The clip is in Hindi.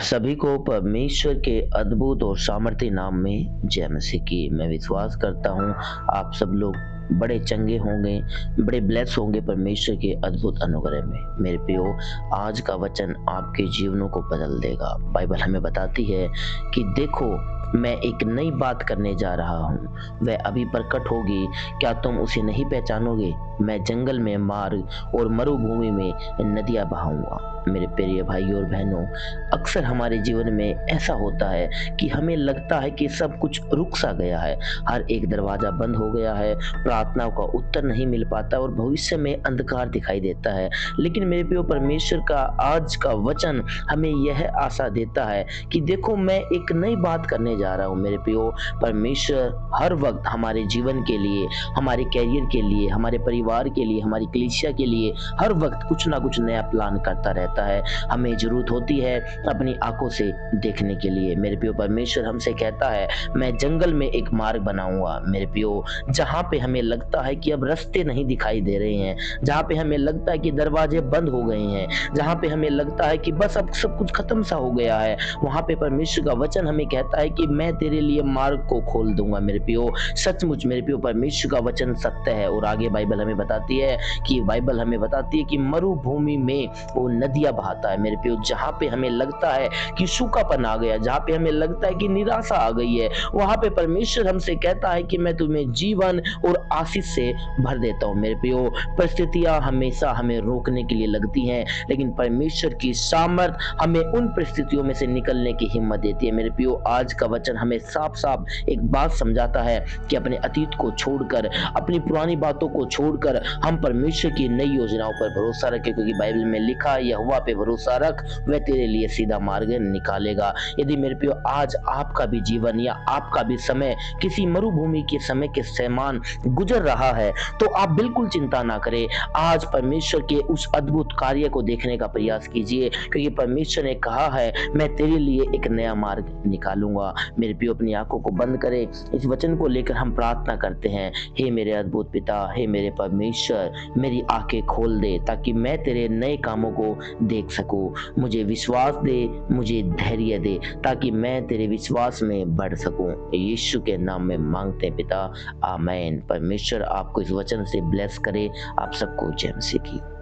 सभी को परमेश्वर के अद्भुत और सामर्थ्य नाम में जय मसीह की। मैं विश्वास करता हूँ आप सब लोग बड़े चंगे होंगे, बड़े ब्लेस होंगे परमेश्वर के अद्भुत अनुग्रह में। मेरे प्रियो, आज का वचन आपके जीवनों को बदल देगा। बाइबल हमें बताती है कि देखो, मैं एक नई बात करने जा रहा हूँ, वह अभी प्रकट होगी, क्या तुम उसे नहीं पहचानोगे? मैं जंगल में मार्ग और मरुभूमि में नदियां बहाऊंगा। मेरे प्रिय भाइयों और बहनों, अक्सर हमारे जीवन में ऐसा होता है कि हमें लगता है कि सब कुछ रुक सा गया है, हर एक दरवाजा बंद हो गया है, प्रार्थनाओं का उत्तर नहीं मिल पाता और भविष्य में अंधकार दिखाई देता है। लेकिन मेरे प्रिय, परमेश्वर का आज का वचन हमें यह आशा देता है कि देखो, मैं एक नई बात करने जा रहा हूँ। मेरे प्रियो, परमेश्वर हर वक्त हमारे जीवन के लिए, हमारे कैरियर के लिए, हमारे परिवार के लिए, हमारी कलीसिया के लिए हर वक्त कुछ ना कुछ नया प्लान करता रहता है। हमें जरूरत होती है अपनी आंखों से देखने के लिए। मेरे प्रियो, परमेश्वर हमसे कहता है, मैं जंगल में एक मार्ग बनाऊंगा। मेरे प्रियो, जहां पे हमें लगता है कि अब रास्ते नहीं दिखाई दे रहे हैं, जहां पे हमें लगता है कि दरवाजे बंद हो गए हैं, जहां पे हमें लगता है कि बस अब सब कुछ खत्म सा हो गया है, वहां पे परमेश्वर का वचन हमें कहता है कि मैं तेरे लिए मार्ग को खोल दूंगा। मेरे प्रियो, सचमुच मेरे प्रियो, परमेश्वर का वचन सत्य है। और आगे बाइबल हमें बताती है कि मरुभूमि में वो नदियां बहाता है। मेरे प्रियो, जहां पे हमें लगता है कि सूखापन आ गया, जहां पे हमें लगता है कि निराशा आ गई है, वहां पे परमेश्वर हमसे कहता है कि मैं तुम्हें जीवन और आशीष से भर देता हूं। मेरे प्रियो, परिस्थितियां हमेशा हमें रोकने के लिए लगती हैं, लेकिन परमेश्वर की सामर्थ हमें उन परिस्थितियों में से निकलने की हिम्मत देती है। मेरे प्रियो, आज का वचन हमें साफ साफ एक बात समझाता है कि अपने अतीत को छोड़कर, अपनी पुरानी बातों को छोड़कर हम परमेश्वर की नई योजनाओं पर भरोसा रखें, क्योंकि बाइबल में लिखा है, यहोवा पे भरोसा रख, वह तेरे लिए सीधा मार्ग निकालेगा। यदि मेरे प्रियो, आज आपका भी जीवन या आपका भी समय किसी मरुभूमि के समय के समान गुजर रहा है, तो आप बिल्कुल चिंता ना करें। आज परमेश्वर के उस अद्भुत कार्य को देखने का प्रयास कीजिए, क्योंकि परमेश्वर ने कहा है, मैं तेरे लिए एक नया मार्ग निकालूंगा। मेरे प्रियो, अपनी आंखों को बंद करें, इस वचन को लेकर हम प्रार्थना करते हैं। हे मेरे अद्भुत पिता, हे मेरे परमेश्वर, मेरी आंखें खोल दे ताकि मैं तेरे नए कामों को देख सकूं। मुझे विश्वास दे, मुझे धैर्य दे, ताकि मैं तेरे विश्वास में बढ़ सकूं। यीशु के नाम में मांगते हैं पिता, आमीन। परमेश्वर आपको इस वचन से ब्लेस करे। आप सबको जय मसीह की।